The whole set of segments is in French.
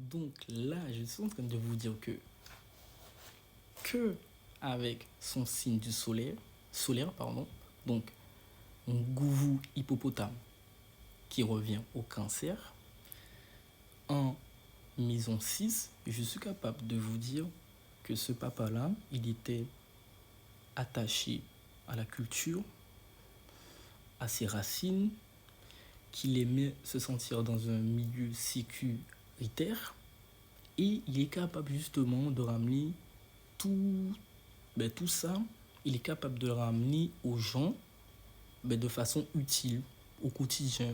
Donc là, je suis en train de vous dire que avec son signe du solaire, pardon, donc Ngouvou hippopotame qui revient au cancer, en maison 6, je suis capable de vous dire que ce papa-là, il était attaché à la culture, à ses racines, qu'il aimait se sentir dans un milieu sécuritaire, et il est capable justement de ramener tout, tout ça, il est capable de le ramener aux gens de façon utile, au quotidien,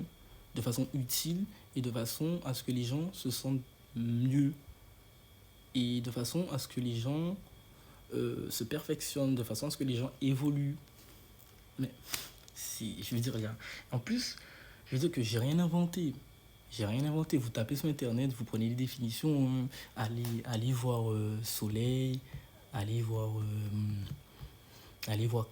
de façon utile et de façon à ce que les gens se sentent mieux et de façon à ce que les gens se perfectionnent, de façon à ce que les gens évoluent. Mais si, je veux dire, en plus, je veux dire que j'ai rien inventé. J'ai rien inventé. Vous tapez sur internet, vous prenez les définitions, allez voir soleil, allez voir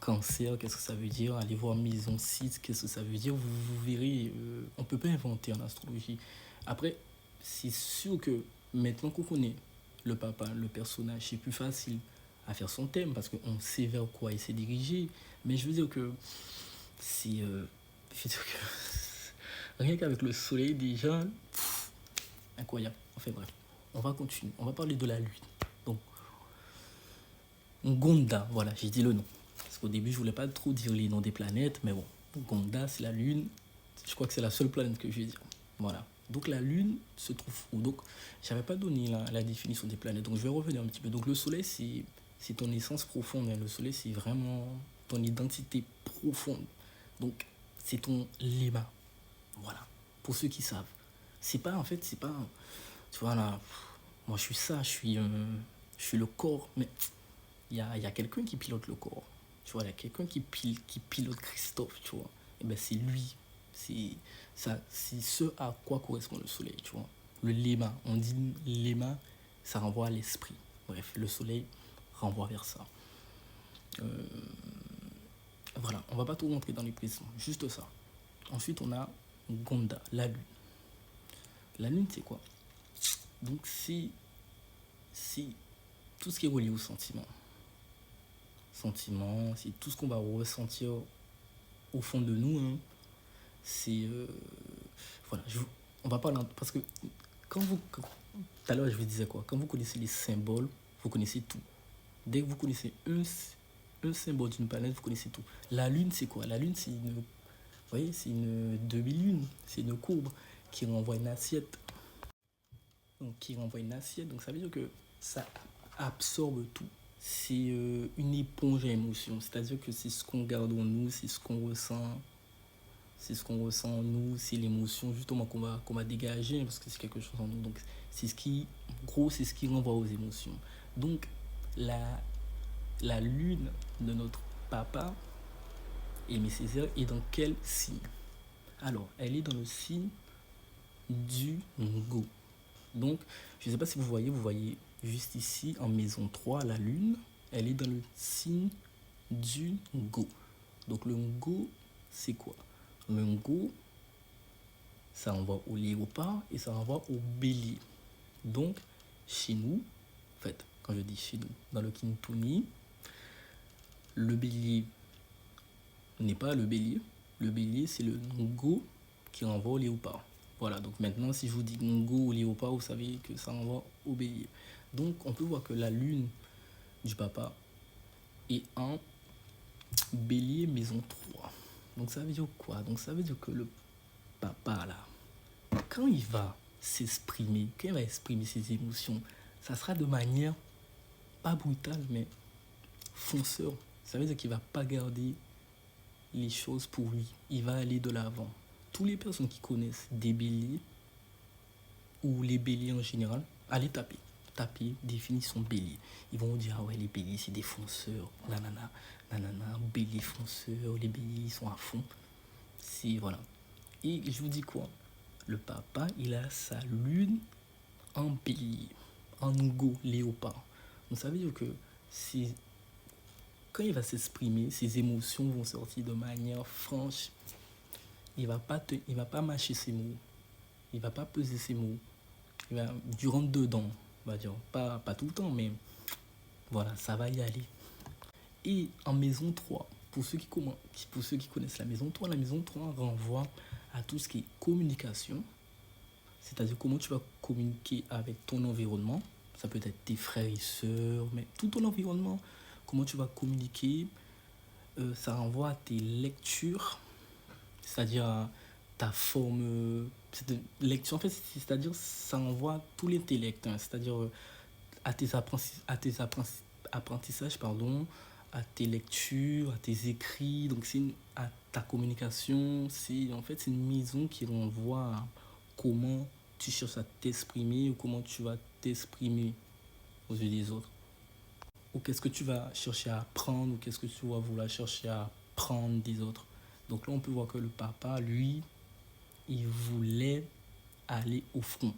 cancer, qu'est-ce que ça veut dire, allez voir maison 6, qu'est-ce que ça veut dire, vous verrez, on ne peut pas inventer en astrologie. Après, c'est sûr que maintenant qu'on connaît le papa, le personnage, c'est plus facile à faire son thème parce qu'on sait vers quoi il s'est dirigé. Mais je veux dire que c'est. Rien qu'avec le soleil déjà, incroyable. Enfin bref, on va continuer. On va parler de la lune. Donc, Gonda, voilà, j'ai dit le nom. Parce qu'au début, je voulais pas trop dire les noms des planètes, mais bon, Gonda, c'est la lune. Je crois que c'est la seule planète que je vais dire. Voilà. Donc la lune se trouve où? Donc, j'avais pas donné la définition des planètes, donc je vais revenir un petit peu. Donc le soleil, c'est ton essence profonde. Hein. Le soleil, c'est vraiment ton identité profonde. Donc, c'est ton léma. Voilà. Pour ceux qui savent. C'est pas, en fait, c'est pas. Tu vois, là, moi, je suis ça, je suis le corps, mais il y a quelqu'un qui pilote le corps. Tu vois, il y a quelqu'un qui pilote Christophe, tu vois. Et ben, c'est lui. C'est ce à quoi correspond le soleil, tu vois. Le léma. On dit léma, ça renvoie à l'esprit. Bref, le soleil renvoie vers ça. Voilà, on va pas trop rentrer dans les précisions, juste ça. Ensuite, on a Gonda, la lune. La lune, c'est quoi? Donc, c'est tout ce qui est relié au sentiment. Sentiment, c'est tout ce qu'on va ressentir au fond de nous. Hein. C'est. Voilà, on va parler. Parce que quand vous. Tout à l'heure, je vous disais quoi? Quand vous connaissez les symboles, vous connaissez tout. Dès que vous connaissez un symbole d'une planète, vous connaissez tout. La lune, c'est quoi? La lune, c'est une. Vous voyez, c'est une demi-lune. C'est une courbe qui renvoie une assiette. Donc ça veut dire que ça absorbe tout. C'est une éponge à émotions. C'est-à-dire que c'est ce qu'on garde en nous, c'est ce qu'on ressent. C'est ce qu'on ressent en nous, c'est l'émotion justement qu'on va dégager parce que c'est quelque chose en nous. Donc c'est ce qui, en gros, c'est ce qui renvoie aux émotions. Donc la lune de notre papa, Aimé Césaire, est dans quel signe? Alors, elle est dans le signe du Ngo. Donc, je ne sais pas si vous voyez juste ici en maison 3, la lune, elle est dans le signe du Ngo. Donc le Ngo, c'est quoi? Le Ngo, ça renvoie au léopard et ça renvoie au bélier. Donc, chez nous, en fait, quand je dis chez nous, dans le Kintuni, le bélier n'est pas le bélier. Le bélier, c'est le Ngo qui renvoie au léopard. Voilà, donc maintenant, si je vous dis Ngo ou léopard, vous savez que ça renvoie au bélier. Donc, on peut voir que la lune du papa est en bélier maison 3. Donc, ça veut dire quoi? Donc, ça veut dire que le papa, là, quand il va s'exprimer, quand il va exprimer ses émotions, ça sera de manière pas brutale, mais fonceur. Ça veut dire qu'il ne va pas garder les choses pour lui. Il va aller de l'avant. Toutes les personnes qui connaissent des béliers, ou les béliers en général, allez taper définition bélier. Ils vont vous dire, ah ouais, les béliers, c'est des fonceurs, nanana, béliers fonceurs, les béliers, ils sont à fond. C'est, voilà. Et je vous dis quoi? Le papa, il a sa lune en bélier, en Ngo, léopard. Donc ça veut dire que quand il va s'exprimer, ses émotions vont sortir de manière franche. Il va pas mâcher ses mots. Il va pas peser ses mots. du rentre dedans, on va dire. Pas tout le temps, mais voilà, ça va y aller. Et en maison 3, pour ceux qui connaissent la maison 3 renvoie à tout ce qui est communication, c'est-à-dire comment tu vas communiquer avec ton environnement. Ça peut être tes frères et sœurs, mais tout ton environnement, comment tu vas communiquer. Ça renvoie à tes lectures, c'est-à-dire à ta forme. Lecture, en fait, c'est-à-dire ça renvoie à tout l'intellect, hein, c'est-à-dire apprentissages, pardon, à tes lectures, à tes écrits, donc à ta communication. C'est une maison qui renvoie à comment tu cherches à t'exprimer ou comment tu vas t'exprimer aux yeux des autres. Ou qu'est-ce que tu vas chercher à apprendre ou qu'est-ce que tu vas vouloir chercher à prendre des autres. Donc là, on peut voir que le papa, lui, il voulait aller au front.